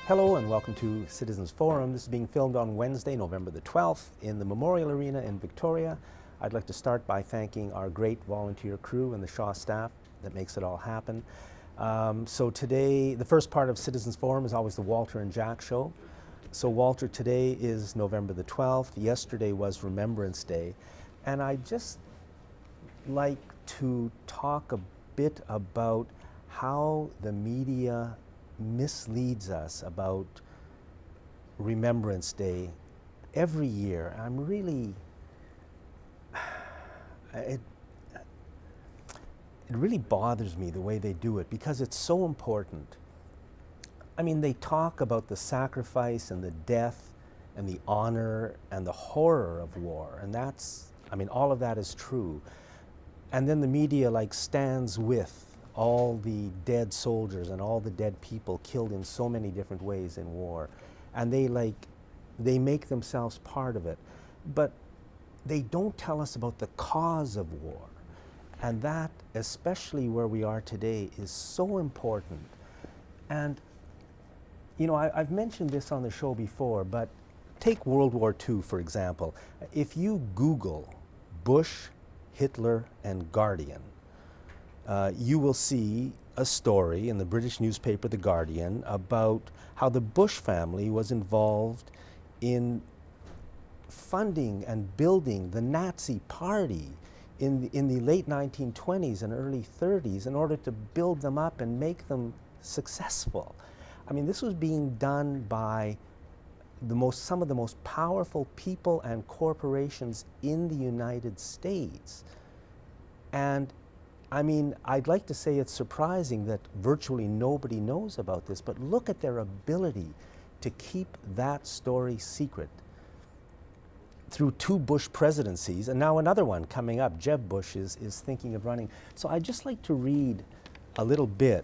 Hello and welcome to Citizens Forum. This is being filmed on Wednesday, November the 12th in the Memorial Arena in Victoria. I'd like to start by thanking our great volunteer crew and the Shaw staff that makes it all happen. So today, the first part of Citizens Forum is always the Walter and Jack show. So Walter, today is November the 12th. Yesterday was Remembrance Day. And I'd just like to talk a bit about how the media misleads us about Remembrance Day every year. I'm really, it really bothers me the way they do it because it's so important. I mean, they talk about the sacrifice and the death and the honor and the horror of war, and that's, I mean, all of that is true. And then the media like stands with all the dead soldiers and all the dead people killed in so many different ways in war. And they make themselves part of it. But they don't tell us about the cause of war. And that, especially where we are today, is so important. And, you know, I've mentioned this on the show before, but take World War II, for example. If you Google Bush, Hitler, and Guardian, you will see a story in the British newspaper The Guardian about how the Bush family was involved in funding and building the Nazi Party in the late 1920s and early 30s in order to build them up and make them successful. I mean, this was being done by some of the most powerful people and corporations in the United States. And I mean, I'd like to say it's surprising that virtually nobody knows about this, but look at their ability to keep that story secret through 2 Bush presidencies, and now another one coming up. Jeb Bush is thinking of running. So I'd just like to read a little bit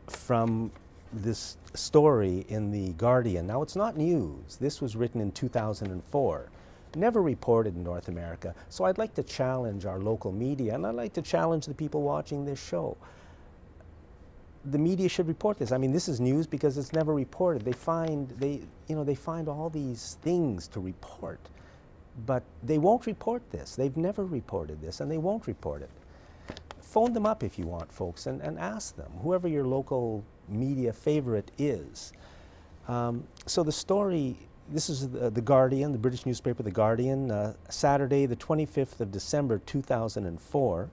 from this story in The Guardian. Now, it's not news. This was written in 2004. Never reported in North America. So I'd like to challenge our local media, and I'd like to challenge the people watching this show. The media should report this. I mean, this is news because it's never reported. They find all these things to report, but they won't report this. They've never reported this, and they won't report it. Phone them up if you want, folks, and ask them, whoever your local media favorite is. So the story, this is the Guardian, the British newspaper The Guardian, Saturday the 25th of December 2004.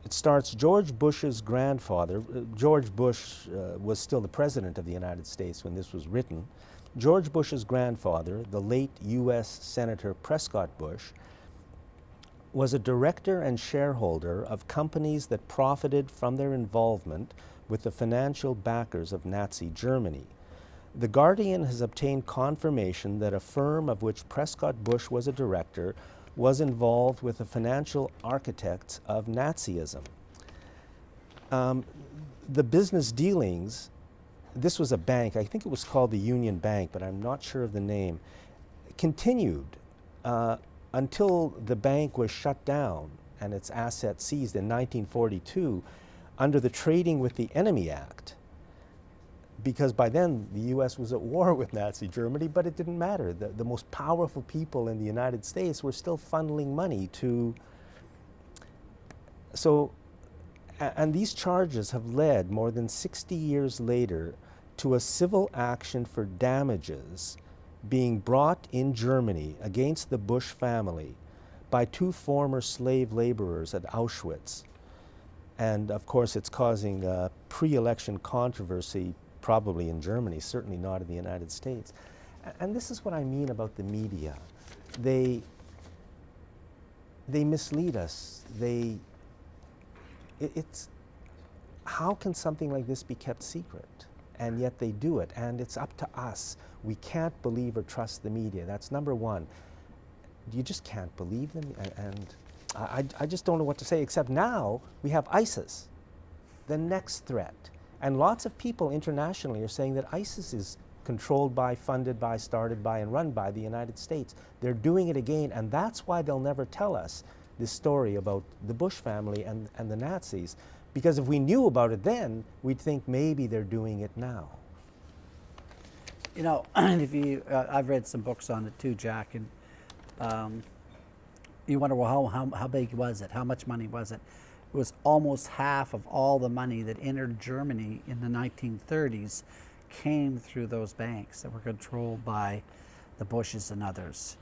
It starts, George Bush's grandfather. George Bush was still the president of the United States when this was written. George Bush's grandfather, the late U.S. Senator Prescott Bush, was a director and shareholder of companies that profited from their involvement with the financial backers of Nazi Germany. The Guardian has obtained confirmation that a firm of which Prescott Bush was a director was involved with the financial architects of Nazism. The business dealings, this was a bank, I think it was called the Union Bank, but I'm not sure of the name, continued until the bank was shut down and its assets seized in 1942 under the Trading with the Enemy Act. Because by then the U.S. was at war with Nazi Germany, but it didn't matter. The most powerful people in the United States were still funneling money to. So, and these charges have led more than 60 years later to a civil action for damages being brought in Germany against the Bush family by 2 former slave laborers at Auschwitz. And of course, it's causing pre-election controversy probably in Germany, certainly not in the United States. And this is what I mean about the media. They mislead us. It's how can something like this be kept secret? And yet they do it, and it's up to us. We can't believe or trust the media. That's number one. You just can't believe them, and I just don't know what to say, except now we have ISIS, the next threat. And lots of people internationally are saying that ISIS is controlled by, funded by, started by, and run by the United States. They're doing it again, and that's why they'll never tell us this story about the Bush family and the Nazis. Because if we knew about it then, we'd think maybe they're doing it now. You know, if you, I've read some books on it too, Jack, and you wonder, well, how big was it? How much money was it? It was almost half of all the money that entered Germany in the 1930s came through those banks that were controlled by the Bushes and others.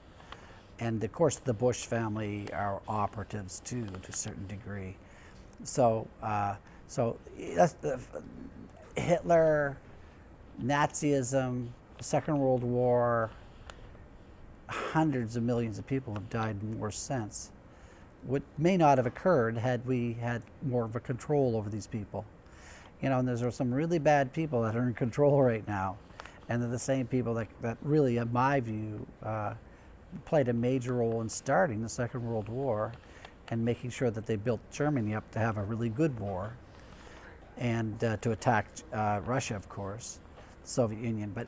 And of course, the Bush family are operatives too, to a certain degree. So, that's Hitler, Nazism, Second World War, hundreds of millions of people have died in war since. What may not have occurred had we had more of a control over these people. You know, and there's some really bad people that are in control right now. And they're the same people that really, in my view, played a major role in starting the Second World War and making sure that they built Germany up to have a really good war and to attack Russia, of course, Soviet Union. But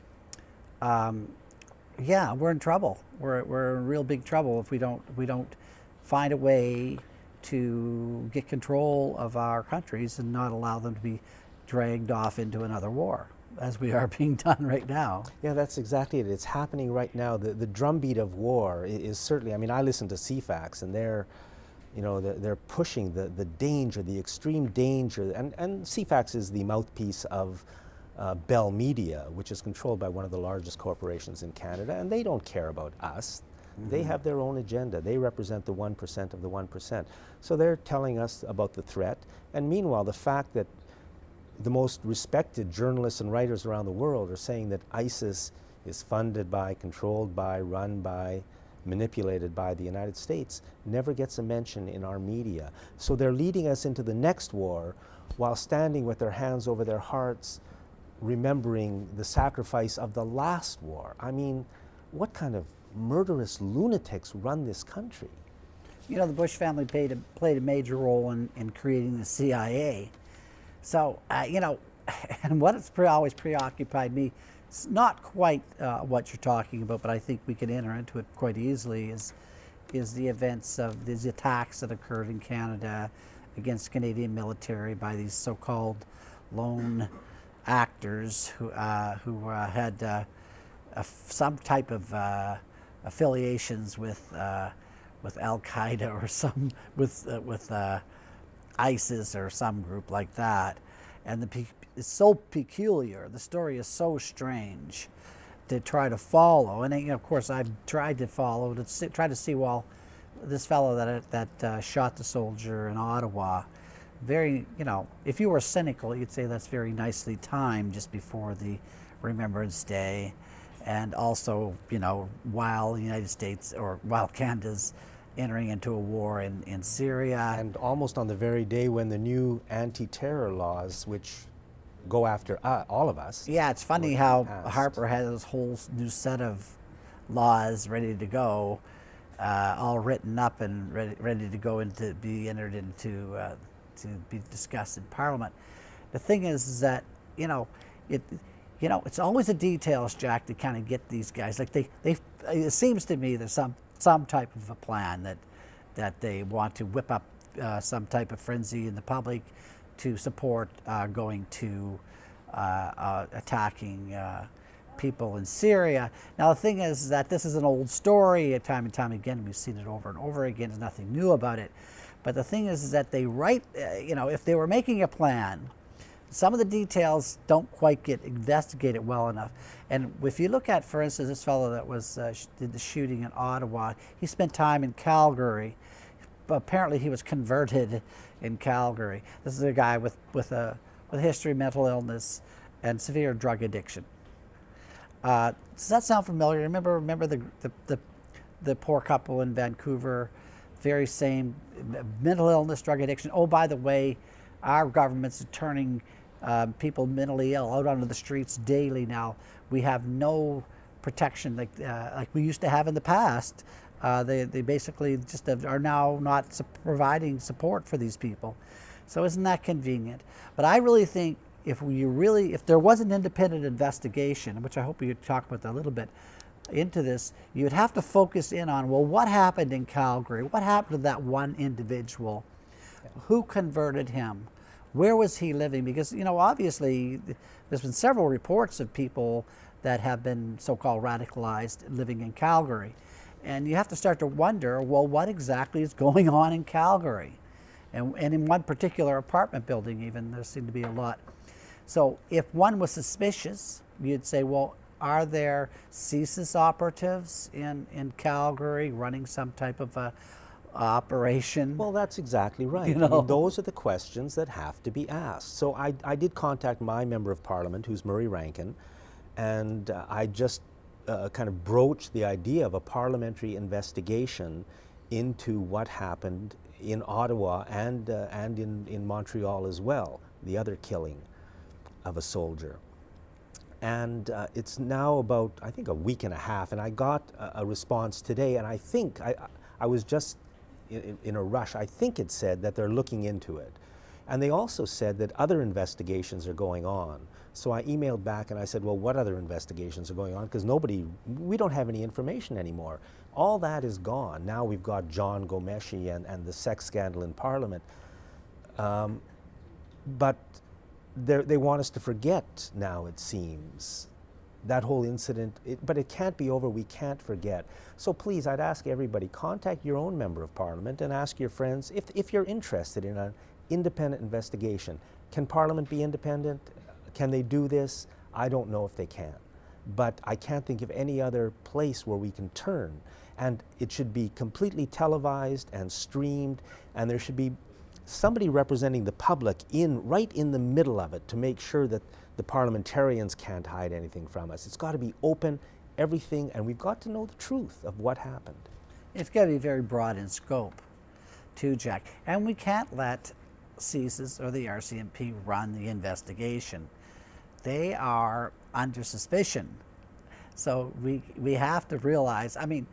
yeah, we're in trouble. We're in real big trouble if we don't find a way to get control of our countries and not allow them to be dragged off into another war, as we are being done right now. Yeah, that's exactly it. It's happening right now. The drumbeat of war is certainly, I mean, I listen to CFAX and they're pushing the danger, the extreme danger, and CFAX is the mouthpiece of Bell Media, which is controlled by one of the largest corporations in Canada, and they don't care about us. Mm-hmm. They have their own agenda. They represent the 1% of the 1%. So they're telling us about the threat, and meanwhile, the fact that the most respected journalists and writers around the world are saying that ISIS is funded by, controlled by, run by, manipulated by the United States never gets a mention in our media. So they're leading us into the next war while standing with their hands over their hearts, remembering the sacrifice of the last war. I mean, what kind of murderous lunatics run this country? You know, the Bush family played a major role in creating the CIA. So, you know, and what has always preoccupied me, it's not quite what you're talking about, but I think we can enter into it quite easily, is the events of these attacks that occurred in Canada against Canadian military by these so-called lone actors who had some type of affiliations with Al Qaeda or some with ISIS or some group like that, and it's so peculiar. The story is so strange to try to follow, and of course I've tried to follow try to see, well, this fellow that shot the soldier in Ottawa, very, you know, if you were cynical, you'd say that's very nicely timed just before the Remembrance Day, and also, you know, while the United States or while Canada's entering into a war in Syria. And almost on the very day when the new anti-terror laws, which go after all of us. Yeah, it's funny how Harper has this whole new set of laws ready to go, all written up and ready to go into be entered into to be discussed in Parliament. The thing is that it's always the details, Jack, that kind of get these guys. Like it seems to me there's some type of a plan that they want to whip up some type of frenzy in the public to support going to attacking people in Syria. Now the thing is that this is an old story. Time and time again, we've seen it over and over again. There's nothing new about it. But the thing is that they write, if they were making a plan, some of the details don't quite get investigated well enough. And if you look at, for instance, this fellow that did the shooting in Ottawa, he spent time in Calgary. Apparently he was converted in Calgary. This is a guy with a history of mental illness and severe drug addiction. Does that sound familiar? Remember the poor couple in Vancouver, very same mental illness, drug addiction. Oh, by the way, our government's turning people mentally ill out onto the streets daily now. We have no protection like we used to have in the past. They basically just are now not providing support for these people. So isn't that convenient? But I really think if there was an independent investigation, which I hope we could talk about that a little bit into this, you would have to focus in on, well, what happened in Calgary? What happened to that one individual? Who converted him? Where was he living? Because, obviously there's been several reports of people that have been so-called radicalized living in Calgary. And you have to start to wonder, well, what exactly is going on in Calgary? And in one particular apartment building even, there seemed to be a lot. So if one was suspicious, you'd say, well, are there CSIS operatives in Calgary running some type of a operation? Well, that's exactly right. You know? I mean, those are the questions that have to be asked. So I did contact my member of parliament, who's Murray Rankin, and I just kind of broached the idea of a parliamentary investigation into what happened in Ottawa and in Montreal as well, the other killing of a soldier. And it's now about, I think, a week and a half, and I got a response today, and I think, I was just in a rush, I think it said that they're looking into it. And they also said that other investigations are going on. So I emailed back and I said, well, what other investigations are going on? Because we don't have any information anymore. All that is gone. Now we've got John Gomeshi and the sex scandal in Parliament. But they want us to forget now, it seems, that whole incident. But it can't be over. We can't forget. So please, I'd ask everybody, contact your own member of Parliament and ask your friends if you're interested in an independent investigation. Can Parliament be independent? Can they do this? I don't know if they can. But I can't think of any other place where we can turn. And it should be completely televised and streamed, and there should be somebody representing the public right in the middle of it to make sure that the parliamentarians can't hide anything from us. It's got to be open, everything, and we've got to know the truth of what happened. It's got to be very broad in scope, too, Jack. And we can't let CSIS or the RCMP run the investigation. They are under suspicion. So we have to realize, I mean,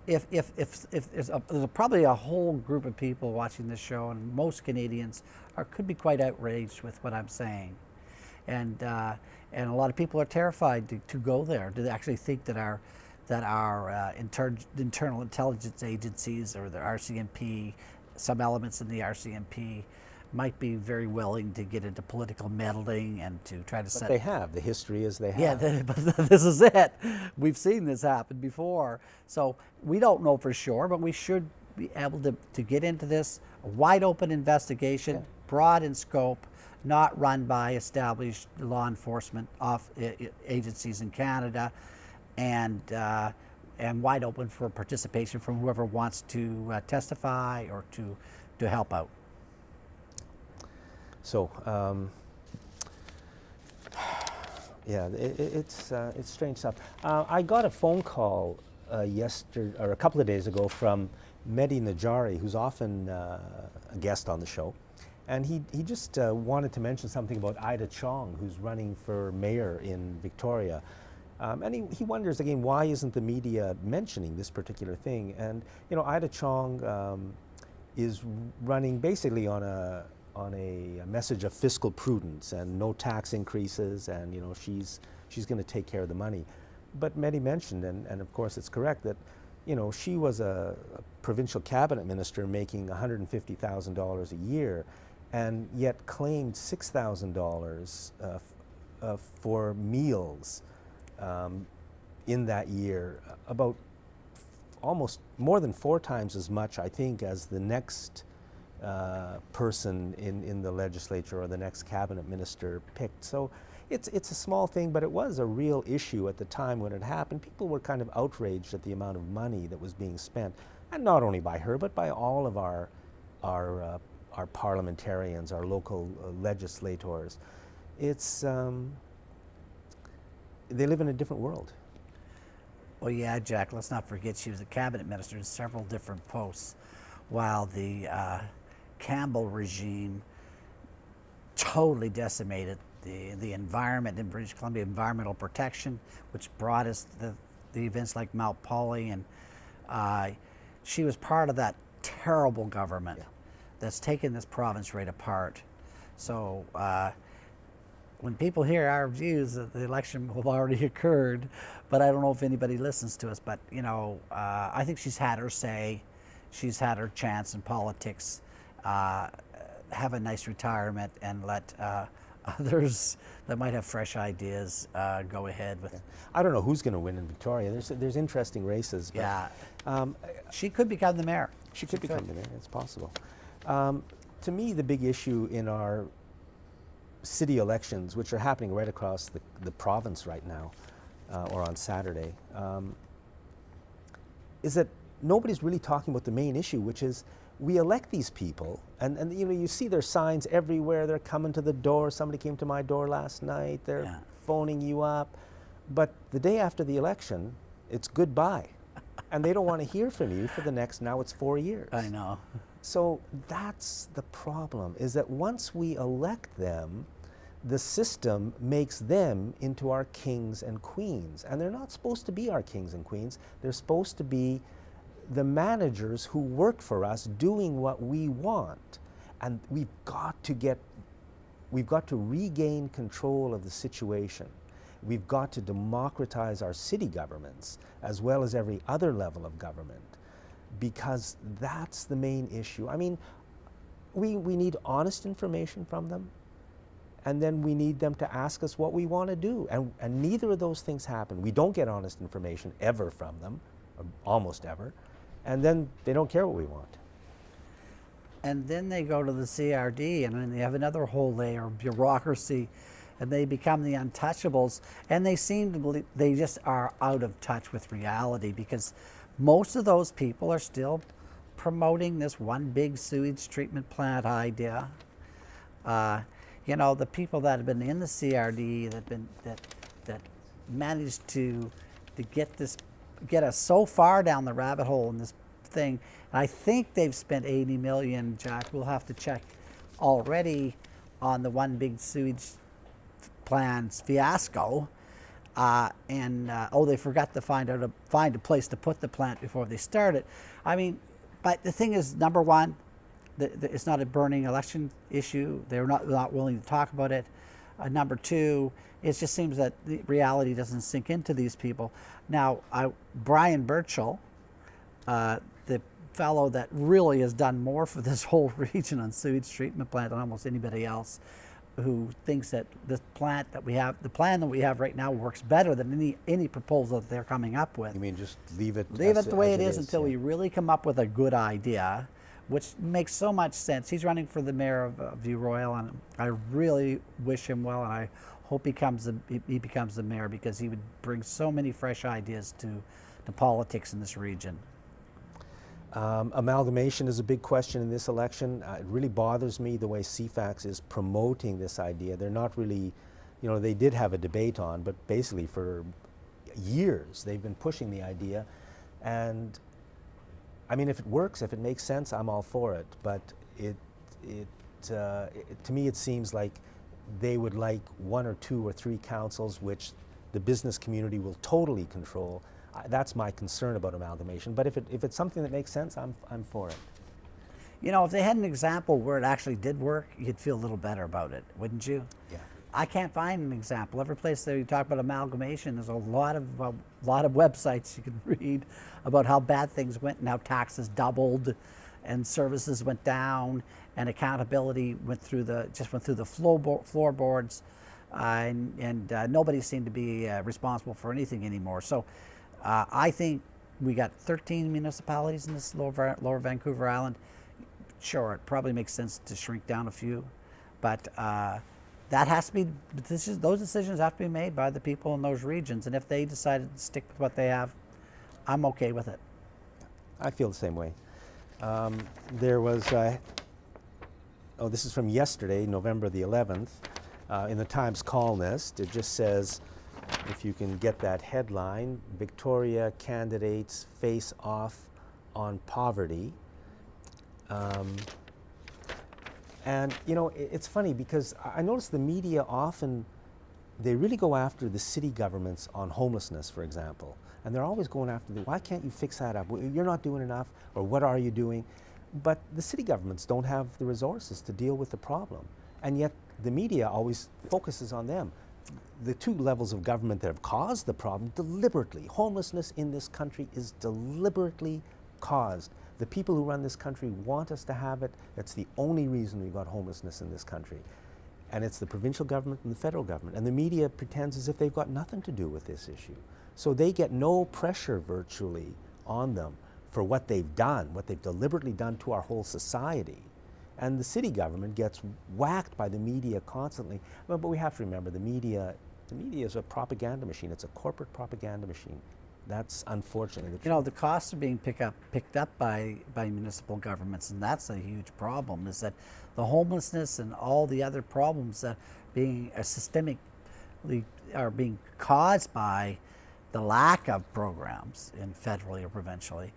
if there's probably a whole group of people watching this show, and most Canadians could be quite outraged with what I'm saying, and a lot of people are terrified to go there. Do they actually think that our internal intelligence agencies or the RCMP, some elements in the RCMP, might be very willing to get into political meddling and to try to set... But they have. The history is they have. Yeah, but this is it. We've seen this happen before. So we don't know for sure, but we should be able to get into this, a wide open investigation, broad in scope, not run by established law enforcement agencies in Canada, and wide open for participation from whoever wants to testify or to help out. So, yeah, it's strange stuff. I got a phone call yesterday, or a couple of days ago, from Mehdi Najari, who's often a guest on the show, and he just wanted to mention something about Ida Chong, who's running for mayor in Victoria. And he wonders again, why isn't the media mentioning this particular thing? And you know, Ida Chong is running basically on a message of fiscal prudence and no tax increases, and you know, she's going to take care of the money. But Mehdi mentioned, and of course it's correct, that you know, she was a provincial cabinet minister making $150,000 a year, and yet claimed $6,000 for meals in that year, about almost more than 4 times as much, I think, as the next person in the legislature or the next cabinet minister picked. So it's a small thing, but it was a real issue at the time when it happened. People were kind of outraged at the amount of money that was being spent, and not only by her, but by all of our parliamentarians, our local legislators. It's they live in a different world. Well, yeah, Jack, let's not forget she was a cabinet minister in several different posts, while the Campbell regime totally decimated the environment in British Columbia, environmental protection, which brought us the events like Mount Polley, and she was part of that terrible government that's taken this province right apart. So when people hear our views, that the election will have already occurred, but I don't know if anybody listens to us. But you know, I think she's had her say, she's had her chance in politics. Have a nice retirement and let Others that might have fresh ideas go ahead with. I don't know who's going to win in Victoria. There's interesting races. But, Yeah, she could become the mayor. she could become the mayor. It's possible. To me, the big issue in our city elections, which are happening right across the province right now, or on Saturday, is that nobody's really talking about the main issue, which is we elect these people, and you know, you see their signs everywhere. They're coming to the door. Somebody came to my door last night. They're phoning you up. But the day after the election, it's goodbye. And they don't want to hear from you for the next, now it's 4 years. I know. So that's the problem, is that once we elect them, the system makes them into our kings and queens. And they're not supposed to be our kings and queens. They're supposed to be the managers who work for us doing what we want. And we've got to regain control of the situation. We've got to democratize our city governments as well as every other level of government, because that's the main issue. I mean, we need honest information from them, and then we need them to ask us what we want to do. And neither of those things happen. We don't get honest information ever from them, or almost ever, and then they don't care what we want. And then they go to the CRD, and then they have another whole layer of bureaucracy, and they become the untouchables. And they seem to believe they just are out of touch with reality, because most of those people are still promoting this one big sewage treatment plant idea. You know, the people that have been in the CRD that managed to get us so far down the rabbit hole in this thing. And I think they've spent 80 million, Jack. We'll have to check already on the one big sewage plans fiasco. They forgot to find a place to put the plant before they started. I mean, but the thing is, number one, it's not a burning election issue. They're not willing to talk about it. Number two, it just seems that the reality doesn't sink into these people. Now, Brian Birchall, the fellow that really has done more for this whole region on sewage treatment plant than almost anybody else, who thinks that the plan that we have right now works better than any proposal that they're coming up with. You mean just leave it the way it is until we really come up with a good idea, which makes so much sense. He's running for the mayor of View Royal, and I really wish him well, and I hope he becomes the mayor, because he would bring so many fresh ideas to politics in this region. Amalgamation is a big question in this election. It really bothers me the way CFAX is promoting this idea. They're not really, you know, they did have a debate on, but basically for years they've been pushing the idea. And I mean, if it works, if it makes sense, I'm all for it. But to me, it seems like they would like 1 or 2 or 3 councils, which the business community will totally control. That's my concern about amalgamation. But if it's something that makes sense, I'm for it. You know, if they had an example where it actually did work, you'd feel a little better about it, wouldn't you? Yeah. I can't find an example. Every place that you talk about amalgamation, there's a lot of websites you can read about how bad things went and how taxes doubled, and services went down, and accountability went through the floorboards, and nobody seemed to be responsible for anything anymore. So I think we got 13 municipalities in this lower Vancouver Island. Sure, it probably makes sense to shrink down a few, but that has to be, those decisions have to be made by the people in those regions. And if they decided to stick with what they have, I'm okay with it. I feel the same way. There was, this is from yesterday, November the 11th, in the Times columnist. It just says, if you can get that headline, Victoria candidates face off on poverty. And you know, it's funny because I notice the media often, they really go after the city governments on homelessness, for example. And they're always going after why can't you fix that up? You're not doing enough, or what are you doing? But the city governments don't have the resources to deal with the problem. And yet the media always focuses on them. The 2 levels of government that have caused the problem deliberately. Homelessness in this country is deliberately caused. The people who run this country want us to have it. That's the only reason we've got homelessness in this country. And it's the provincial government and the federal government. And the media pretends as if they've got nothing to do with this issue. So they get no pressure virtually on them for what they've done, what they've deliberately done to our whole society. And the city government gets whacked by the media constantly. But we have to remember the media is a propaganda machine. It's a corporate propaganda machine. That's unfortunately the truth. You know, the costs are being picked up by municipal governments, and that's a huge problem, is that the homelessness and all the other problems that are being caused by the lack of programs in federally or provincially.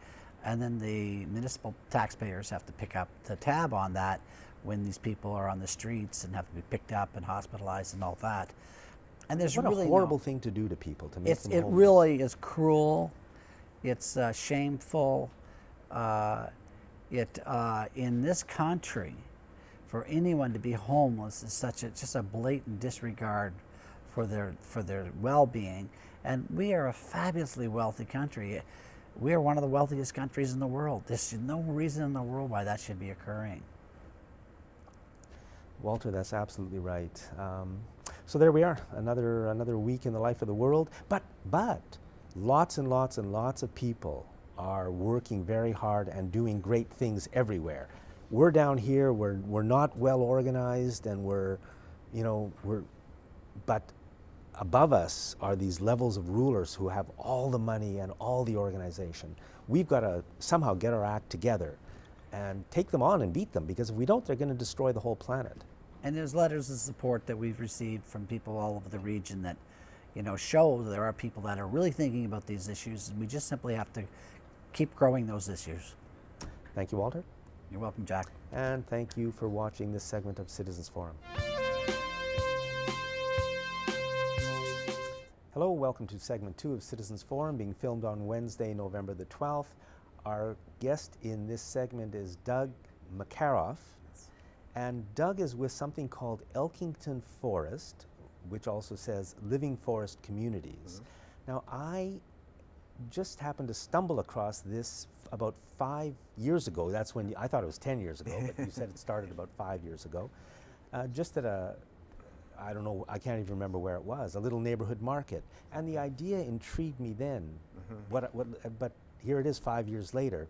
And then the municipal taxpayers have to pick up the tab on that when these people are on the streets and have to be picked up and hospitalized and all that. And there's what really a horrible thing to do to people, to make them it homeless. really is cruel. It's shameful. In this country, for anyone to be homeless is just a blatant disregard for their well-being. And we are a fabulously wealthy country. We are one of the wealthiest countries in the world. There's no reason in the world why that should be occurring. Walter, that's absolutely right. So there we are, another week in the life of the world. But lots and lots and lots of people are working very hard and doing great things everywhere. We're down here. We're not well organized, and but above us are these levels of rulers who have all the money and all the organization. We've got to somehow get our act together and take them on and beat them, because if we don't, they're going to destroy the whole planet. And there's letters of support that we've received from people all over the region that, show there are people that are really thinking about these issues, and we just simply have to keep growing those issues. Thank you, Walter. You're welcome, Jack. And thank you for watching this segment of Citizens Forum. Hello, welcome to segment 2 of Citizens Forum, being filmed on Wednesday, November the 12th. Our guest in this segment is Doug Makaroff. And Doug is with something called Elkington Forest, which also says Living Forest Communities. Mm-hmm. Now, I just happened to stumble across this about 5 years ago. That's when I thought it was 10 years ago, but you said it started about 5 years ago. Just at I don't know, I can't even remember where it was, a little neighborhood market. And the idea intrigued me then. Mm-hmm. But here it is 5 years later.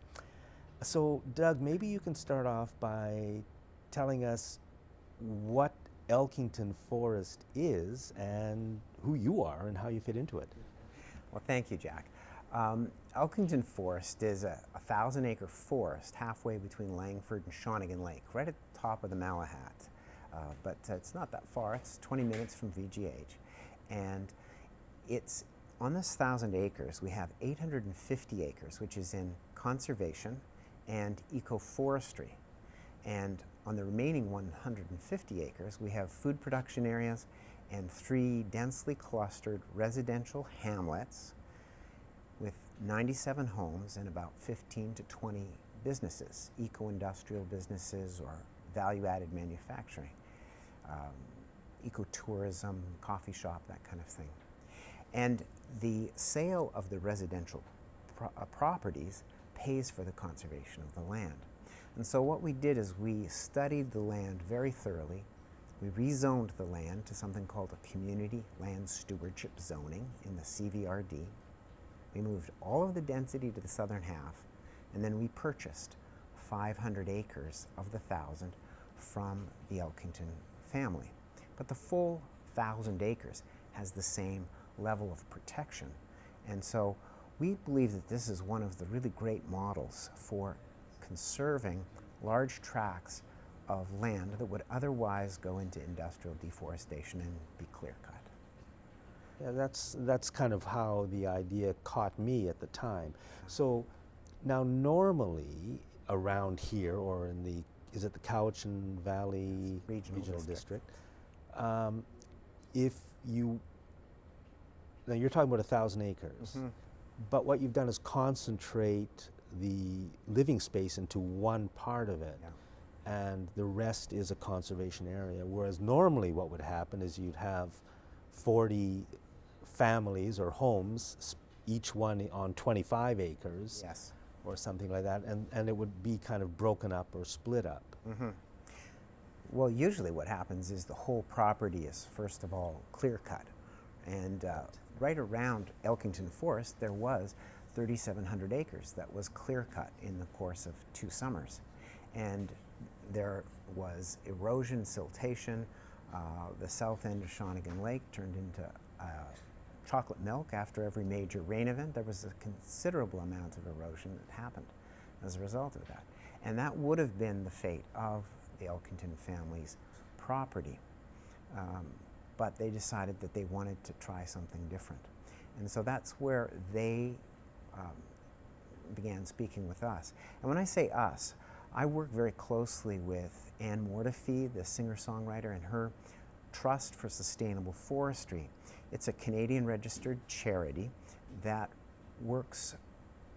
So, Doug, maybe you can start off by telling us what Elkington Forest is and who you are and how you fit into it. Well, thank you, Jack. Elkington Forest is a 1,000-acre forest halfway between Langford and Shawnigan Lake, right at the top of the Malahat. But it's not that far. It's 20 minutes from VGH. And it's on this 1,000 acres, we have 850 acres, which is in conservation and ecoforestry. And on the remaining 150 acres, we have food production areas and 3 densely clustered residential hamlets with 97 homes and about 15 to 20 businesses, eco-industrial businesses or value-added manufacturing, ecotourism, coffee shop, that kind of thing. And the sale of the residential properties pays for the conservation of the land. And so what we did is we studied the land very thoroughly. We rezoned the land to something called a community land stewardship zoning in the CVRD. We moved all of the density to the southern half, and then we purchased 500 acres of the 1,000 from the Elkington family. But the full 1,000 acres has the same level of protection. And so we believe that this is one of the really great models for conserving large tracts of land that would otherwise go into industrial deforestation and be clear-cut. Yeah, that's kind of how the idea caught me at the time. So now normally around here, or in the, is it the Cowichan Valley Regional District, if you, now you're talking about 1,000 acres, mm-hmm. but what you've done is concentrate the living space into one part of it, yeah. and the rest is a conservation area. Whereas normally what would happen is you'd have 40 families or homes, each one on 25 acres, yes. or something like that, and it would be kind of broken up or split up. Mm-hmm. Well, usually what happens is the whole property is, first of all, clear cut. And right around Elkington Forest, there was 3,700 acres that was clear cut in the course of 2 summers. And there was erosion, siltation. The south end of Shawnigan Lake turned into chocolate milk after every major rain event. There was a considerable amount of erosion that happened as a result of that. And that would have been the fate of the Elkington family's property. But they decided that they wanted to try something different. And so that's where they began speaking with us. And when I say us, I work very closely with Anne Mortefi, the singer-songwriter, and her Trust for Sustainable Forestry. It's a Canadian registered charity that works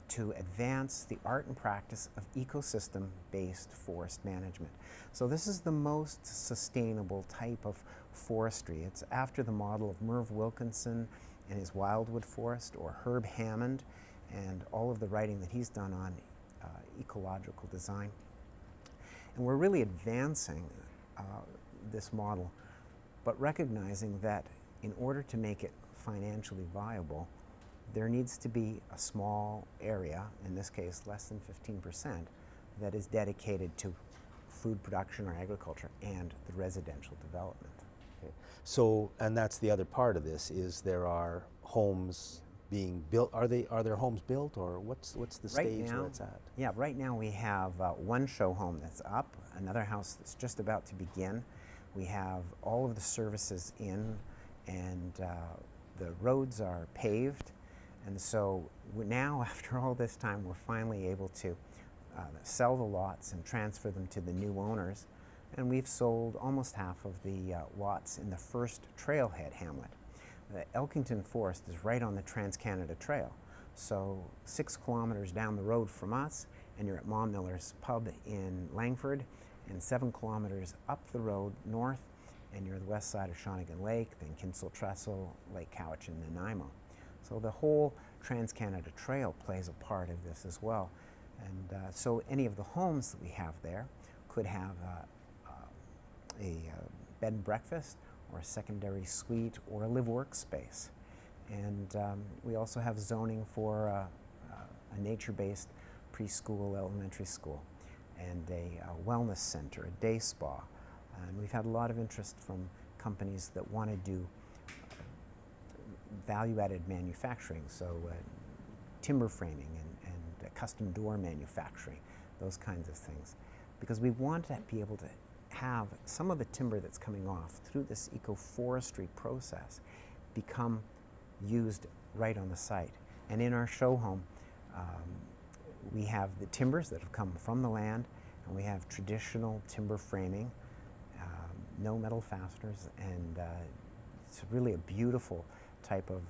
to advance the art and practice of ecosystem-based forest management. So this is the most sustainable type of forestry. It's after the model of Merv Wilkinson and his Wildwood Forest, or Herb Hammond and all of the writing that he's done on ecological design. And we're really advancing this model, but recognizing that in order to make it financially viable, there needs to be a small area, in this case less than 15%, that is dedicated to food production or agriculture and the residential development. Okay. So, and that's the other part of this, is there are homes being built. Are there homes built, or what's the stage where it's at? Yeah, right now we have one show home that's up, another house that's just about to begin. We have all of the services in, and the roads are paved. And so now, after all this time, we're finally able to sell the lots and transfer them to the new owners. And we've sold almost half of the lots in the first trailhead hamlet. The Elkington Forest is right on the Trans-Canada Trail. So 6 kilometers down the road from us, and you're at Mom Miller's Pub in Langford, and 7 kilometers up the road north, and you're the west side of Shawnigan Lake, then Kinsel Trestle, Lake Cowichan, and Nanaimo. So the whole Trans-Canada Trail plays a part of this as well. And so any of the homes that we have there could have a bed and breakfast, or a secondary suite, or a live-work space. And we also have zoning for a nature-based preschool, elementary school, and a wellness center, a day spa. And we've had a lot of interest from companies that want to do value-added manufacturing, so timber framing and custom door manufacturing, those kinds of things. Because we want to be able to have some of the timber that's coming off through this eco-forestry process become used right on the site. And in our show home, we have the timbers that have come from the land, and we have traditional timber framing, no metal fasteners, and it's really a beautiful type of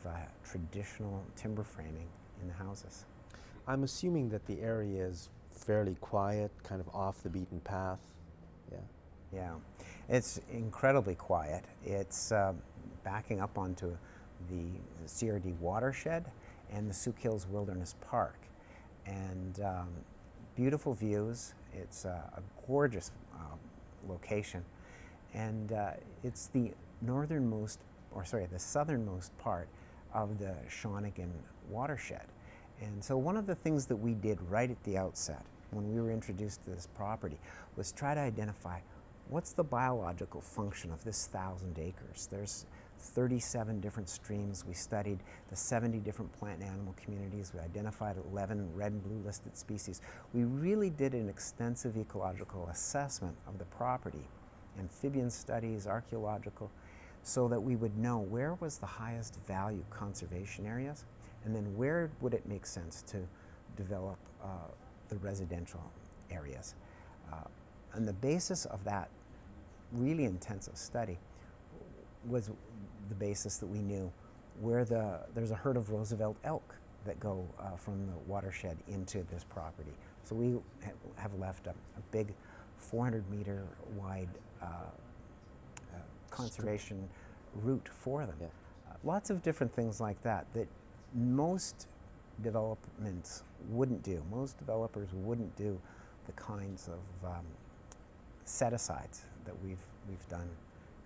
traditional timber framing in the houses. I'm assuming that the area is fairly quiet, kind of off the beaten path. Yeah. Yeah, it's incredibly quiet. It's backing up onto the CRD watershed and the Sioux Hills Wilderness Park. And beautiful views. It's a gorgeous location. And it's the the southernmost part of the Shawnigan watershed. And so one of the things that we did right at the outset when we were introduced to this property was try to identify what's the biological function of this 1,000 acres. There's 37 different streams. We studied the 70 different plant and animal communities. We identified 11 red and blue listed species. We really did an extensive ecological assessment of the property, amphibian studies, archaeological, so that we would know where was the highest value conservation areas, and then where would it make sense to develop the residential areas. And the basis of that really intensive study was the basis that we knew where there's a herd of Roosevelt elk that go from the watershed into this property. So we have left a big 400-meter wide conservation route for them. Yeah. Lots of different things like that most developments wouldn't do. Most developers wouldn't do the kinds of set-asides that we've done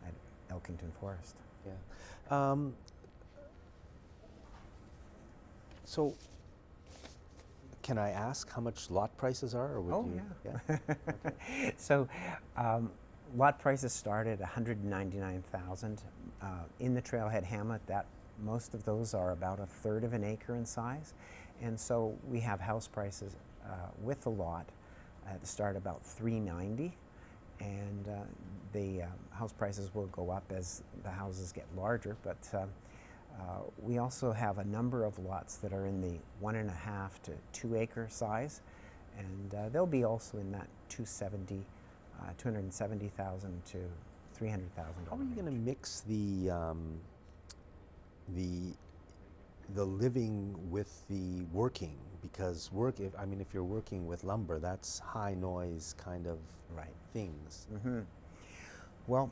at Elkington Forest. Yeah. So, can I ask how much lot prices are, or would you? Yeah. Okay. So, lot prices start at $199,000 in the Trailhead Hamlet. That most of those are about a third of an acre in size, and so we have house prices with the lot at the start about $390,000, and the house prices will go up as the houses get larger, but we also have a number of lots that are in the 1.5 to 2 acre size, and they'll be also in that $270,000 to $300,000. How are you going to mix the living with the working? Because if you're working with lumber, that's high noise kind of things. Mm-hmm. Well,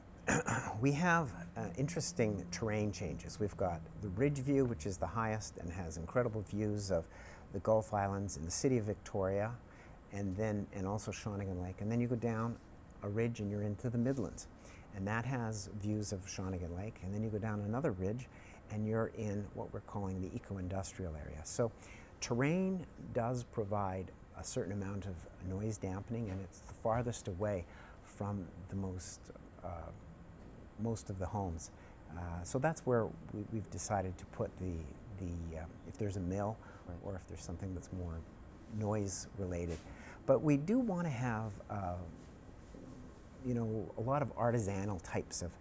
we have interesting terrain changes. We've got the Ridge View, which is the highest and has incredible views of the Gulf Islands and the city of Victoria, and also Shawnigan Lake. And then you go down a ridge and you're into the Midlands, and that has views of Shawnigan Lake. And then you go down another ridge and you're in what we're calling the eco-industrial area. So terrain does provide a certain amount of noise dampening, and it's the farthest away from the most of the homes. So that's where we've decided to put if there's a mill, or if there's something that's more noise related. But we do want to have a lot of artisanal types of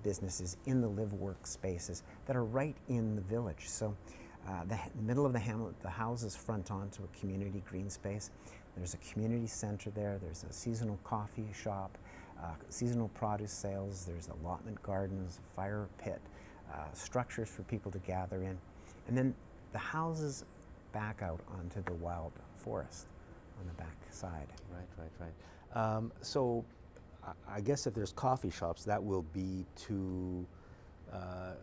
businesses in the live-work spaces that are right in the village. So the middle of the hamlet, the houses front onto a community green space. There's a community center there. There's a seasonal coffee shop, seasonal produce sales. There's allotment gardens, a fire pit, structures for people to gather in. And then the houses back out onto the wild forest on the back side. Right. So I guess if there's coffee shops, that will be to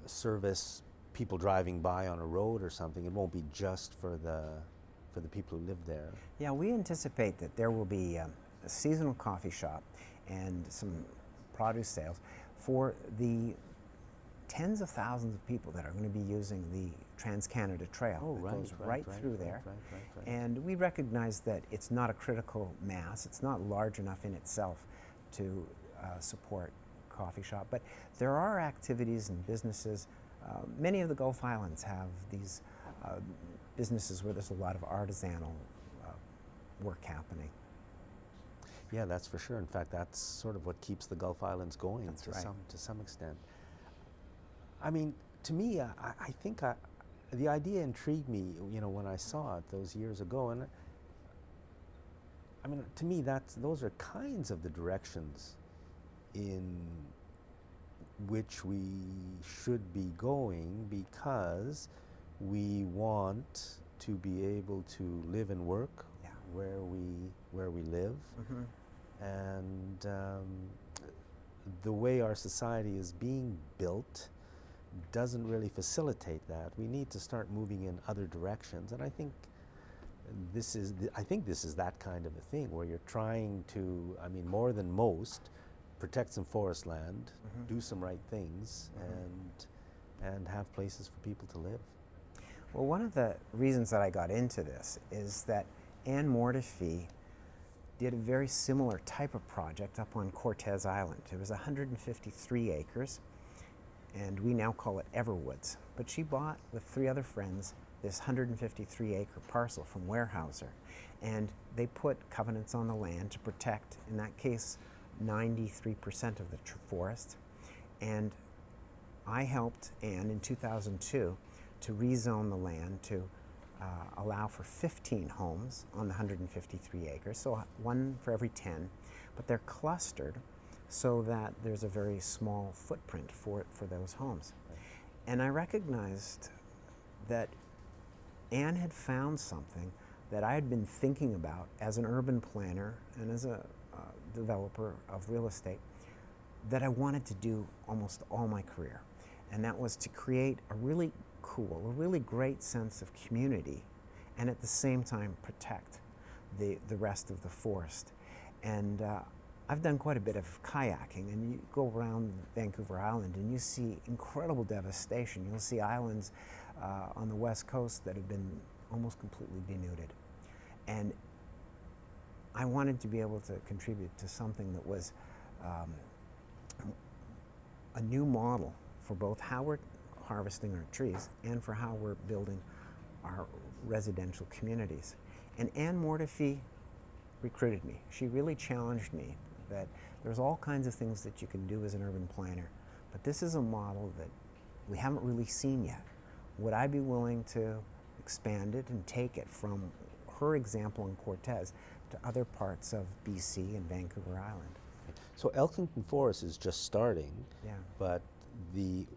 service people driving by on a road or something. It won't be just for the people who live there. Yeah, we anticipate that there will be a seasonal coffee shop and some produce sales for the tens of thousands of people that are going to be using the Trans-Canada Trail that goes right through there. Right. And we recognize that it's not a critical mass. It's not large enough in itself to support coffee shop, but there are activities and businesses. Many of the Gulf Islands have these businesses where there's a lot of artisanal work happening. Yeah, that's for sure. In fact, that's sort of what keeps the Gulf Islands going to some extent. I mean, to me, I think the idea intrigued me, when I saw it those years ago, and I mean, to me, those are kinds of the directions in which we should be going, because we want to be able to live and work where we live. Mm-hmm. And the way our society is being built doesn't really facilitate that. We need to start moving in other directions, and I think this is that kind of a thing where you're trying to, more than most, protect some forest land, do some right things, and have places for people to live. Well, one of the reasons that I got into this is that Anne Mortefi did a very similar type of project up on Cortez Island. It was 153 acres, and we now call it Everwoods. But she bought, with 3 other friends, this 153 acre parcel from Weyerhaeuser, and they put covenants on the land to protect, in that case, 93% of the forest. And I helped Anne in 2002 to rezone the land to allow for 15 homes on the 153 acres, so 1 for every 10, but they're clustered so that there's a very small footprint for those homes. And I recognized that Anne had found something that I had been thinking about as an urban planner and as a developer of real estate that I wanted to do almost all my career. And that was to create a really cool, a really great sense of community, and at the same time protect the rest of the forest. And I've done quite a bit of kayaking, and you go around Vancouver Island and you see incredible devastation. You'll see islands on the west coast that have been almost completely denuded. And I wanted to be able to contribute to something that was a new model for both how we're harvesting our trees and for how we're building our residential communities. And Anne Mortefi recruited me. She really challenged me that there's all kinds of things that you can do as an urban planner, but this is a model that we haven't really seen yet. Would I be willing to expand it and take it from her example in Cortez to other parts of BC and Vancouver Island? So Elkington Forest is just starting, Yeah. but the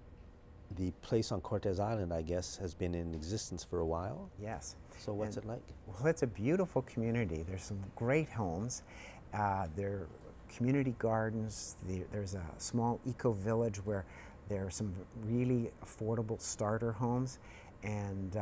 place on Cortez Island, I guess, has been in existence for a while. Yes. So what's it like? Well, it's a beautiful community. There's some great homes. There are community gardens. There's a small eco-village where there are some really affordable starter homes, and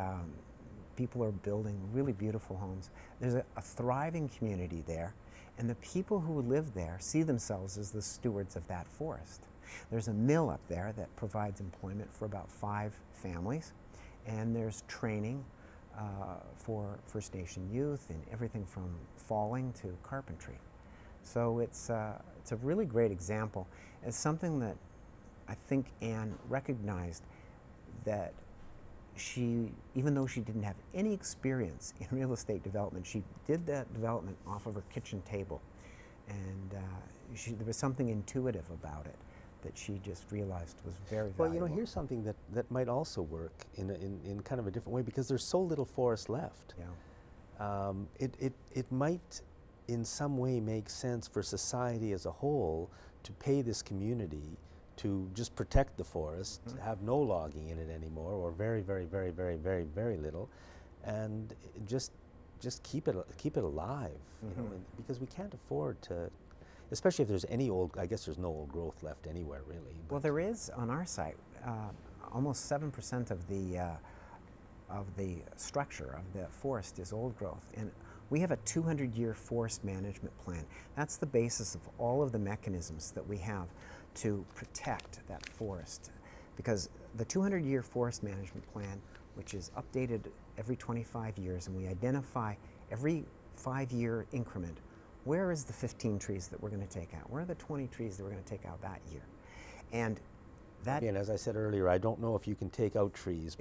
people are building really beautiful homes. There's a thriving community there, and the people who live there see themselves as the stewards of that forest. There's a mill up there that provides employment for about 5 families, and there's training for First Nation youth in everything from falling to carpentry. So it's a really great example. It's something that I think Anne recognized, that she, even though she didn't have any experience in real estate development, she did that development off of her kitchen table. And there was something intuitive about it that she just realized was very valuable. Well, you know, here's something that might also work in kind of a different way, because there's so little forest left. Yeah. It might in some way make sense for society as a whole to pay this community to just protect the forest, have no logging in it anymore, or very, very, very, very, very, very little, and just keep it alive. You know, because we can't afford to, especially if there's any I guess there's no old growth left anywhere, really. Well, there is on our site. Almost 7% of the structure of the forest is old growth, and we have a 200-year forest management plan. That's the basis of all of the mechanisms that we have to protect that forest, because the 200-year forest management plan, which is updated every 25 years, and we identify every 5-year increment, where is the 15 trees that we're going to take out? Where are the 20 trees that we're going to take out that year? And that... Again, as I said earlier, I don't know if you can take out trees,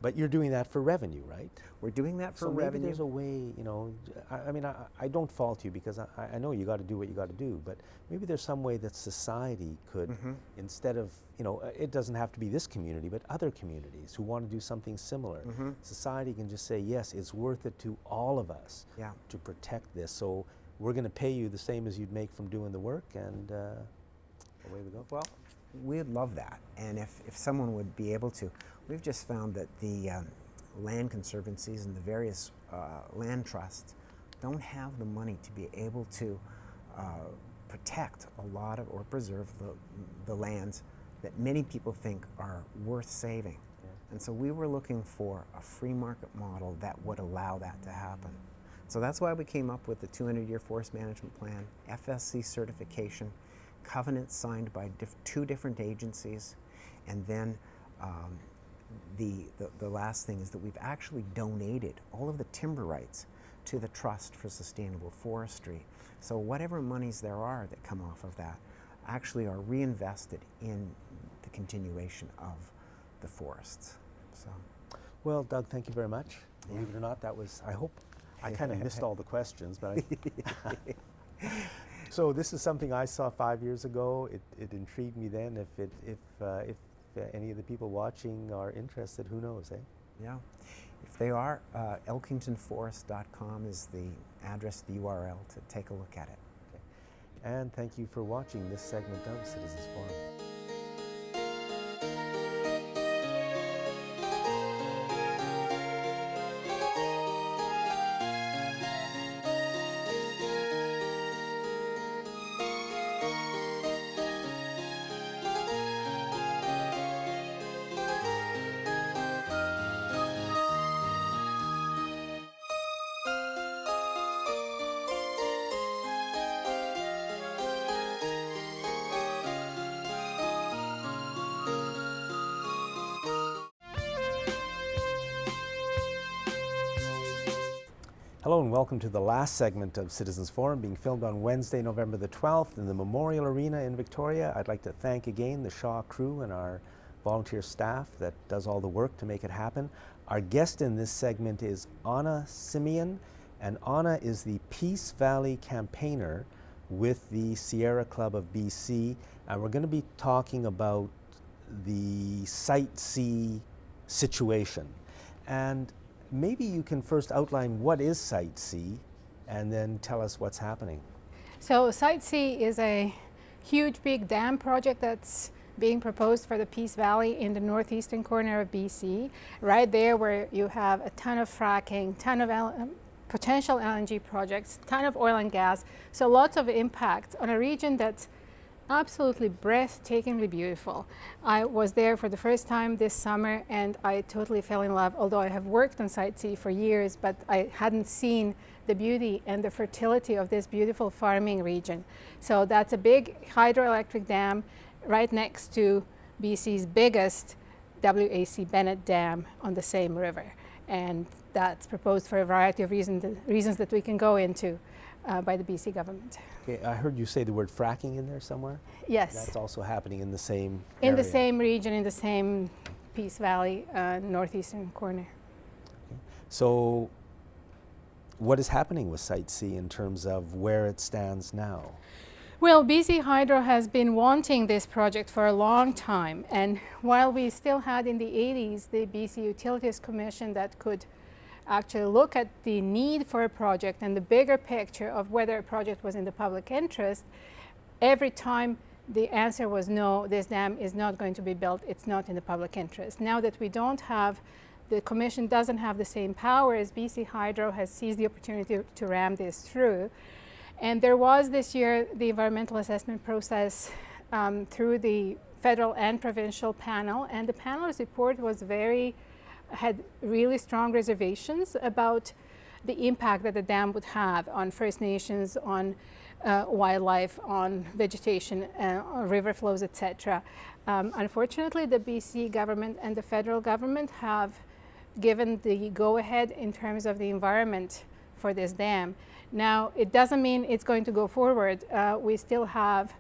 but you're doing that for revenue, right? We're doing that for so revenue. Maybe there's a way, you know, I mean, I don't fault you, because I know you got to do what you got to do, but maybe there's some way that society could, instead of, you know, it doesn't have to be this community, but other communities who want to do something similar. Society can just say, yes, it's worth it to all of us to protect this. So we're going to pay you the same as you'd make from doing the work, and away we go. Well, we'd love that, and if someone would be able to. We've just found that the land conservancies and the various land trusts don't have the money to be able to protect a lot of, or preserve the lands that many people think are worth saving. And so we were looking for a free market model that would allow that to happen. So that's why we came up with the 200-year forest management plan, FSC certification, covenants signed by 2 different agencies, and then the last thing is that we've actually donated all of the timber rights to the Trust for Sustainable Forestry. So whatever monies there are that come off of that actually are reinvested in the continuation of the forests. So, well, Doug, thank you very much. Believe it or not, that was, I hope, I kind of missed all the questions, but so this is something I saw 5 years ago. It intrigued me then. If any of the people watching are interested, who knows, eh? Yeah. If they are, elkingtonforest.com is the address, the URL to take a look at it. Okay. And thank you for watching this segment of Citizens Forum. Hello and welcome to the last segment of Citizens Forum, being filmed on Wednesday, November the 12th in the Memorial Arena in Victoria. I'd like to thank again the Shaw crew and our volunteer staff that does all the work to make it happen. Our guest in this segment is Anna Simeon, and Anna is the Peace Valley campaigner with the Sierra Club of BC, and we're going to be talking about the Site C situation. And maybe you can first outline what is Site C and then tell us what's happening. So Site C is a huge big dam project that's being proposed for the Peace Valley in the northeastern corner of BC, right there where you have a ton of fracking, ton of potential LNG projects, ton of oil and gas, so lots of impact on a region that's absolutely breathtakingly beautiful. I was there for the first time this summer and I totally fell in love, although I have worked on Site C for years, but I hadn't seen the beauty and the fertility of this beautiful farming region. So that's a big hydroelectric dam right next to BC's biggest WAC Bennett Dam on the same river. And that's proposed for a variety of reasons that we can go into by the BC government. Okay, I heard you say the word fracking in there somewhere? Yes. That's also happening in the same In area. the same region, in the same Peace Valley, northeastern corner. Okay. So what is happening with Site C in terms of where it stands now? Well, BC Hydro has been wanting this project for a long time, and while we still had in the 80s the BC Utilities Commission that could actually look at the need for a project and the bigger picture of whether a project was in the public interest, every time the answer was no, this dam is not going to be built, it's not in the public interest. Now that we don't have, the Commission doesn't have the same power as BC Hydro has seized the opportunity to ram this through. And there was this year the environmental assessment process through the federal and provincial panel, and the panel's report was had really strong reservations about the impact that the dam would have on First Nations, on wildlife, on vegetation, on river flows, etc. Unfortunately, the BC government and the federal government have given the go-ahead in terms of the environment for this dam. Now, it doesn't mean it's going to go forward. We still have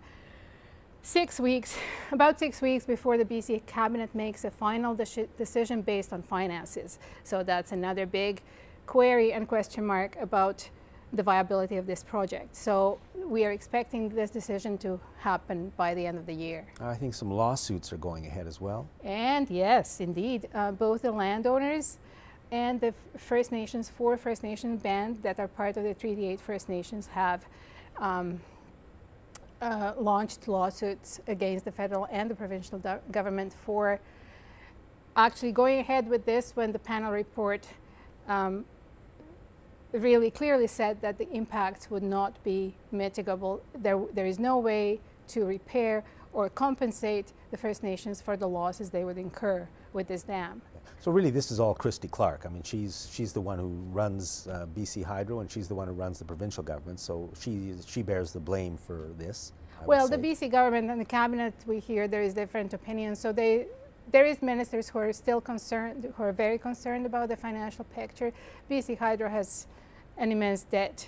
6 weeks, about 6 weeks before the BC cabinet makes a final decision based on finances. So that's another big query and question mark about the viability of this project. So we are expecting this decision to happen by the end of the year. I think some lawsuits are going ahead as well. And yes, indeed, both the landowners and the First Nations, 4 First Nations bands that are part of the Treaty 8 First Nations have launched lawsuits against the federal and the provincial government for actually going ahead with this when the panel report really clearly said that the impacts would not be mitigable. There is no way to repair or compensate the First Nations for the losses they would incur with this dam. So really this is all Christy Clark. I mean, she's the one who runs BC Hydro, and she's the one who runs the provincial government, so she bears the blame for this. Well, the BC government and the cabinet, we hear there is different opinions. So there is ministers who are still concerned, who are very concerned about the financial picture. BC Hydro has an immense debt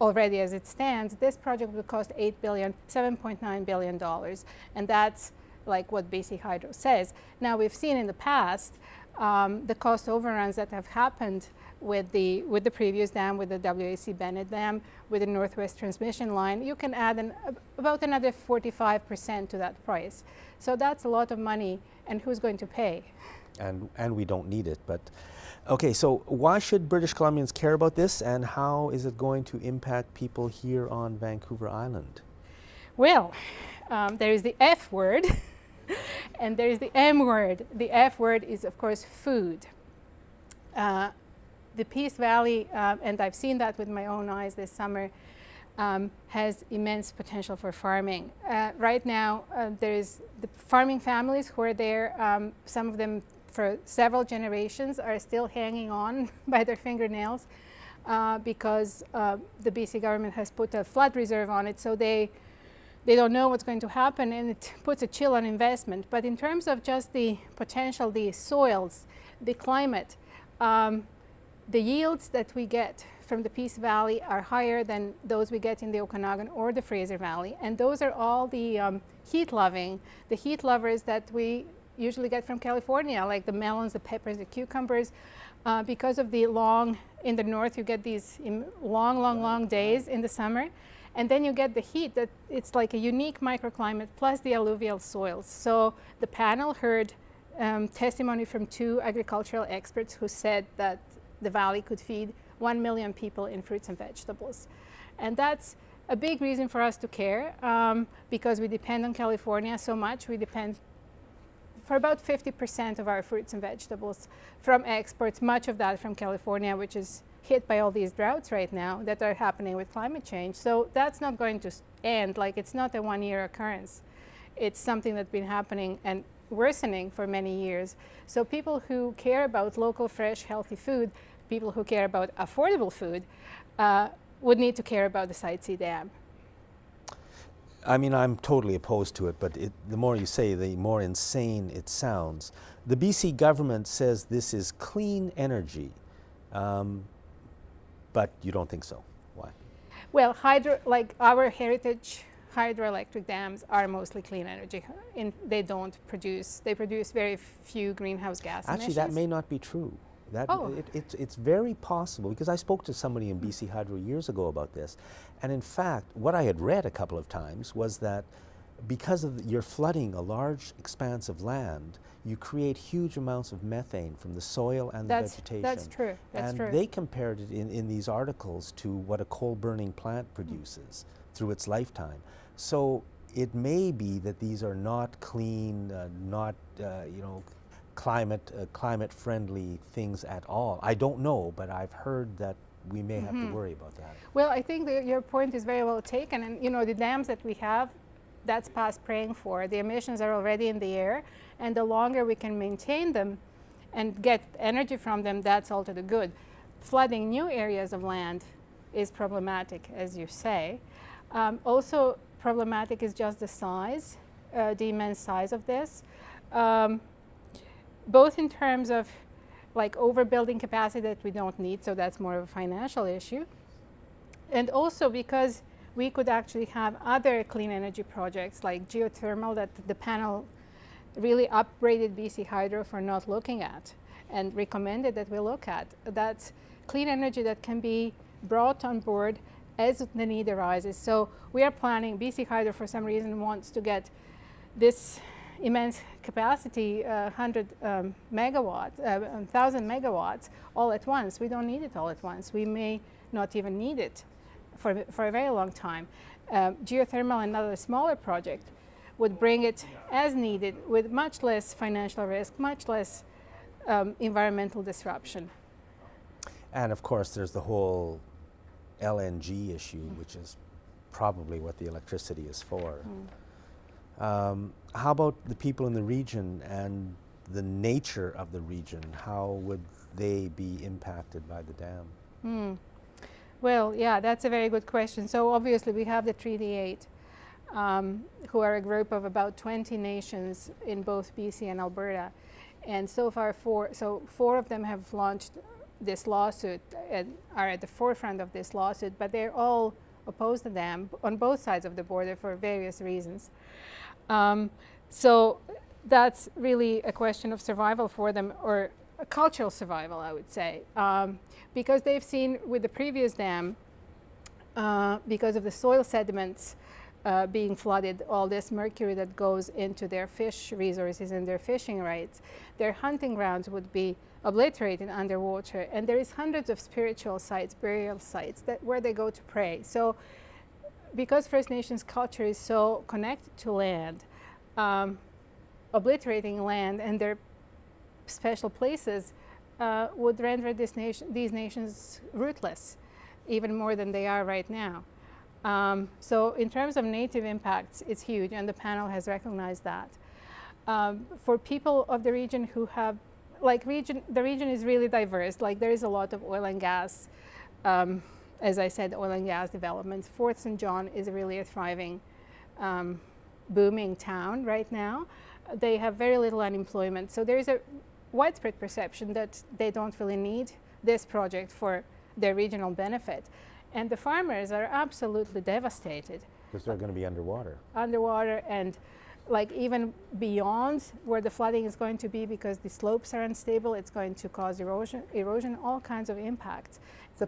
already as it stands. This project will cost $7.9 billion, and that's like what BC Hydro says. Now, we've seen in the past the cost overruns that have happened with the previous dam, with the WAC Bennett Dam, with the Northwest Transmission Line. You can add about another 45% to that price. So that's a lot of money, and who's going to pay? And we don't need it, but okay, so why should British Columbians care about this, and how is it going to impact people here on Vancouver Island? Well, there is the F word and there is the M word. The F word is, of course, food. The Peace Valley, and I've seen that with my own eyes this summer, has immense potential for farming. Right now, there's the farming families who are there, some of them for several generations are still hanging on by their fingernails because the BC government has put a flood reserve on it, so they don't know what's going to happen, and it puts a chill on investment. But in terms of just the potential, the soils, the climate, the yields that we get from the Peace Valley are higher than those we get in the Okanagan or the Fraser Valley. And those are all the heat lovers that we usually get from California, like the melons, the peppers, the cucumbers. Because of the in the north, you get these long days in the summer. And then you get the heat that it's like a unique microclimate plus the alluvial soils. So the panel heard testimony from 2 agricultural experts who said that the valley could feed 1 million people in fruits and vegetables. And that's a big reason for us to care because we depend on California so much. We depend for about 50% of our fruits and vegetables from exports, much of that from California, which is hit by all these droughts right now that are happening with climate change. So that's not going to end. Like, it's not a one-year occurrence. It's something that's been happening and worsening for many years. So people who care about local, fresh, healthy food, people who care about affordable food, would need to care about the Site C Dam. I mean, I'm totally opposed to it, but the more you say, the more insane it sounds. The BC government says this is clean energy, but you don't think so. Why? Well, like our heritage hydroelectric dams are mostly clean energy. They produce very few greenhouse gas Actually, emissions. that may not be true. It's very possible, because I spoke to somebody in BC Hydro years ago about this, and in fact, what I had read a couple of times was that because you're flooding a large expanse of land, you create huge amounts of methane from the soil and the vegetation. That's true. That's true. They compared it in these articles to what a coal-burning plant produces through its lifetime. So it may be that these are not clean, climate-friendly things at all. I don't know, but I've heard that we may have to worry about that. Well, I think that your point is very well taken, and the dams that we have, that's past praying for. The emissions are already in the air, and the longer we can maintain them and get energy from them, that's all to the good. Flooding new areas of land is problematic, as you say. Also problematic is just the size, the immense size of this. Both in terms of like overbuilding capacity that we don't need, so that's more of a financial issue. And also because we could actually have other clean energy projects like geothermal that the panel really upbraided BC Hydro for not looking at and recommended that we look at. That's clean energy that can be brought on board as the need arises. So we are planning, BC Hydro for some reason wants to get this immense capacity, 100 megawatts, 1,000 megawatts all at once. We don't need it all at once. We may not even need it for a very long time. Geothermal, another smaller project, would bring it as needed with much less financial risk, much less environmental disruption. And of course, there's the whole LNG issue, which is probably what the electricity is for. How about the people in the region and the nature of the region? How would they be impacted by the dam? Well, yeah, that's a very good question. So obviously we have the Treaty 8, who are a group of about 20 nations in both BC and Alberta. And so far, four of them have launched this lawsuit and are at the forefront of this lawsuit, but they're all opposed to them on both sides of the border for various reasons. So that's really a question of survival for them, or a cultural survival, I would say, because they've seen with the previous dam, because of the soil sediments being flooded, all this mercury that goes into their fish resources and their fishing rights, their hunting grounds would be obliterated underwater, and there is hundreds of spiritual sites, burial sites, where they go to pray. So because First Nations culture is so connected to land, obliterating land and their special places would render these nations rootless, even more than they are right now. So in terms of native impacts, it's huge, and the panel has recognized that. For people of the region who have, the region is really diverse. Like, there is a lot of oil and gas, as I said, oil and gas developments. Fort St. John is really a thriving, booming town right now. They have very little unemployment. So there is a widespread perception that they don't really need this project for their regional benefit. And the farmers are absolutely devastated. Because they're going to be underwater. Underwater and like even beyond where the flooding is going to be, because the slopes are unstable, it's going to cause erosion, all kinds of impacts. The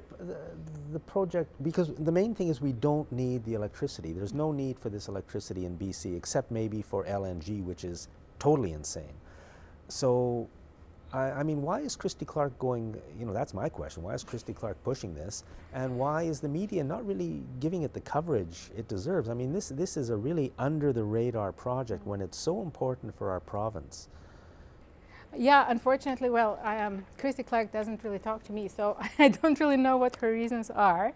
project, because the main thing is we don't need the electricity. There's no need for this electricity in BC except maybe for LNG, which is totally insane. So, I mean, why is Christy Clark going, that's my question. Why is Christy Clark pushing this? And why is the media not really giving it the coverage it deserves? I mean, this is a really under the radar project when it's so important for our province. Yeah, unfortunately, well, Christy Clark doesn't really talk to me, so I don't really know what her reasons are.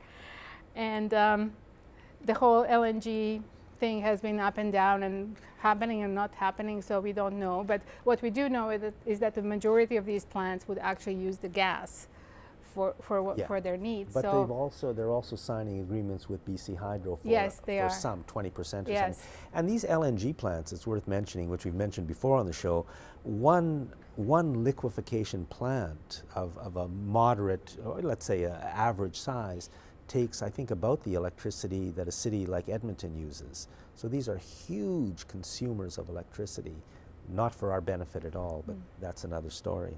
And the whole LNG thing has been up and down and happening and not happening, so we don't know. But what we do know is that the majority of these plants would actually use the gas for their needs. But so they're also signing agreements with BC Hydro for, yes, they for are. some 20% or something. Yes. And these LNG plants, it's worth mentioning, which we've mentioned before on the show, one liquefaction plant of a moderate, or let's say an average size, takes, I think, about the electricity that a city like Edmonton uses. So these are huge consumers of electricity, not for our benefit at all, but that's another story.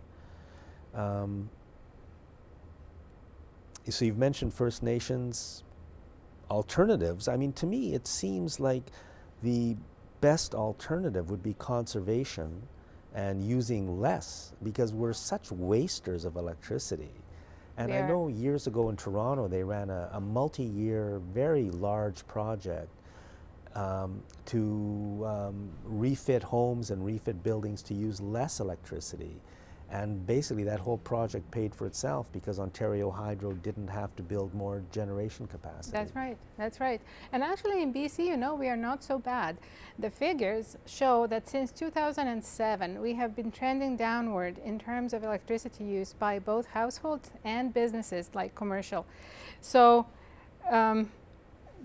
So you've mentioned First Nations alternatives. I mean, to me, it seems like the best alternative would be conservation and using less, because we're such wasters of electricity. And I know years ago in Toronto, they ran a multi-year, very large project to refit homes and refit buildings to use less electricity. And basically that whole project paid for itself because Ontario Hydro didn't have to build more generation capacity. That's right. And actually in BC, we are not so bad. The figures show that since 2007, we have been trending downward in terms of electricity use by both households and businesses, like commercial. So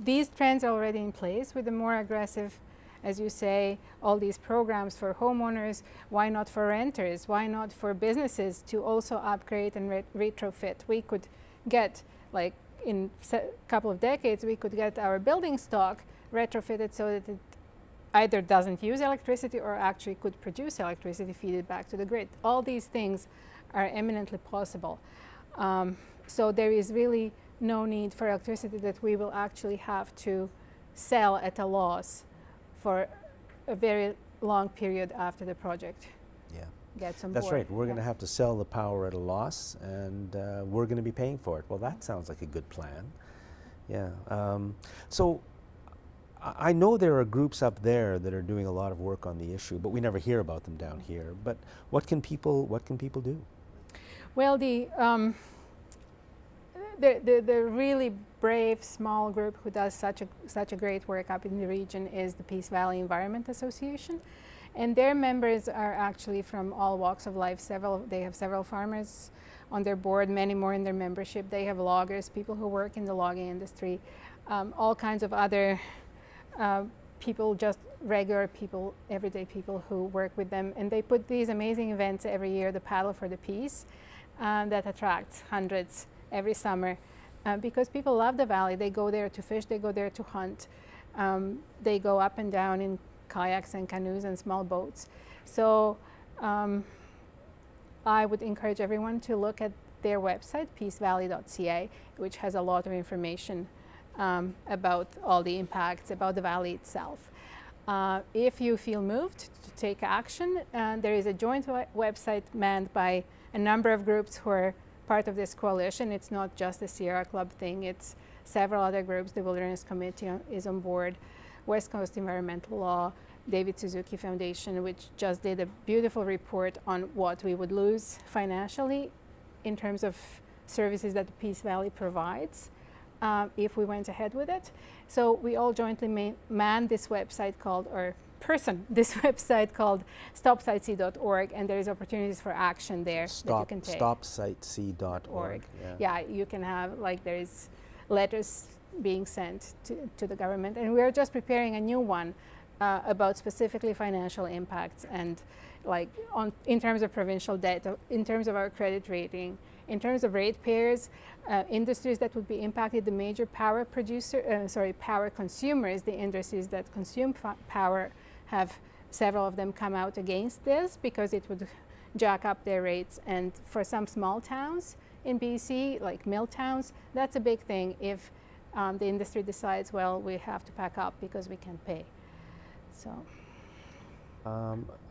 these trends are already in place with the more aggressive, as you say, all these programs for homeowners. Why not for renters? Why not for businesses to also upgrade and retrofit? We could get, like in a couple of decades, we could get our building stock retrofitted so that it either doesn't use electricity or actually could produce electricity, feed it back to the grid. All these things are eminently possible. So there is really no need for electricity that we will actually have to sell at a loss for a very long period after the project gets on board. That's right. We're going to have to sell the power at a loss, and we're going to be paying for it. Well, that sounds like a good plan. Yeah. So I know there are groups up there that are doing a lot of work on the issue, but we never hear about them down here. But what can people do? Well, the really brave small group who does such a great work up in the region is the Peace Valley Environment Association, and their members are actually from all walks of life. They have several farmers on their board, many more in their membership. They have loggers, people who work in the logging industry, all kinds of other people, just regular people, everyday people who work with them, and they put these amazing events every year, the Paddle for the Peace, that attracts hundreds every summer, because people love the valley. They go there to fish, they go there to hunt, they go up and down in kayaks and canoes and small boats. So I would encourage everyone to look at their website, peacevalley.ca, which has a lot of information about all the impacts, about the valley itself. If you feel moved to take action, there is a joint website manned by a number of groups who are part of this coalition. It's not just the Sierra Club thing, it's several other groups. The Wilderness Committee is on board, West Coast Environmental Law, David Suzuki Foundation, which just did a beautiful report on what we would lose financially in terms of services that the Peace Valley provides if we went ahead with it. So we all jointly man this website called, this website called stopsitec.org, and there is opportunities for action there that you can take. Stopsitec.org. Yeah, you can have, there is letters being sent to the government, and we're just preparing a new one about specifically financial impacts and in terms of provincial debt, in terms of our credit rating, in terms of ratepayers, industries that would be impacted, the major power power consumers, the industries that consume power, have several of them come out against this because it would jack up their rates. And for some small towns in BC, like mill towns, that's a big thing if the industry decides, well, we have to pack up because we can't pay. So.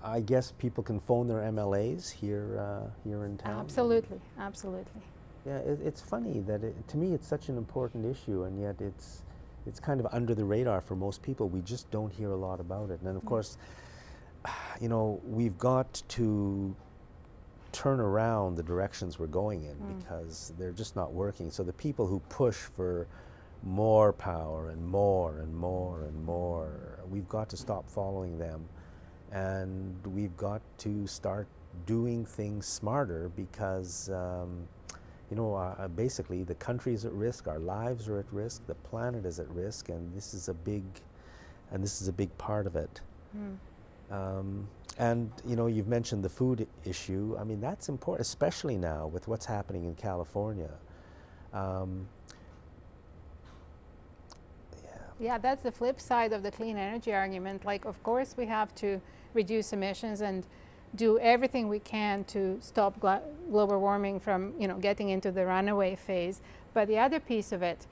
I guess people can phone their MLAs here in town. Absolutely, absolutely. Yeah, it's funny that to me it's such an important issue, and yet it's kind of under the radar for most people. We just don't hear a lot about it. And of course, you know, we've got to turn around the directions we're going in because they're just not working. So the people who push for more power and more and more and more, we've got to stop following them. And we've got to start doing things smarter because, you know, basically the country is at risk, our lives are at risk, the planet is at risk, and this is a big part of it. And you know, you've mentioned the food issue. I mean, that's important, especially now with what's happening in California. Yeah, that's the flip side of the clean energy argument. Like, of course, we have to reduce emissions and do everything we can to stop global warming from, you know, getting into the runaway phase. But the other piece of it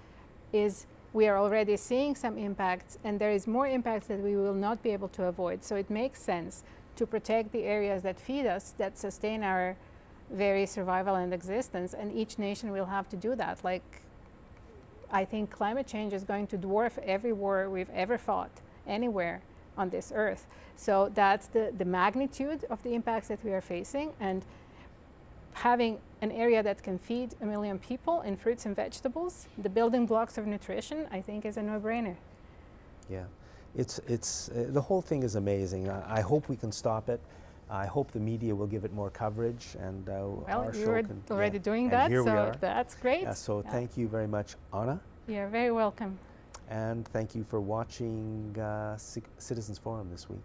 is we are already seeing some impacts, and there is more impacts that we will not be able to avoid. So it makes sense to protect the areas that feed us, that sustain our very survival and existence, and each nation will have to do that. Like, I think climate change is going to dwarf every war we've ever fought anywhere on this earth. So that's the magnitude of the impacts that we are facing, and having an area that can feed 1 million people in fruits and vegetables, the building blocks of nutrition, I think is a no-brainer. Yeah, it's the whole thing is amazing. I hope we can stop it. I hope the media will give it more coverage, and well, our show you're can, already doing and that, here we so are. that's great. Yeah, so thank you very much, Anna. You're very welcome. And thank you for watching Citizens Forum this week.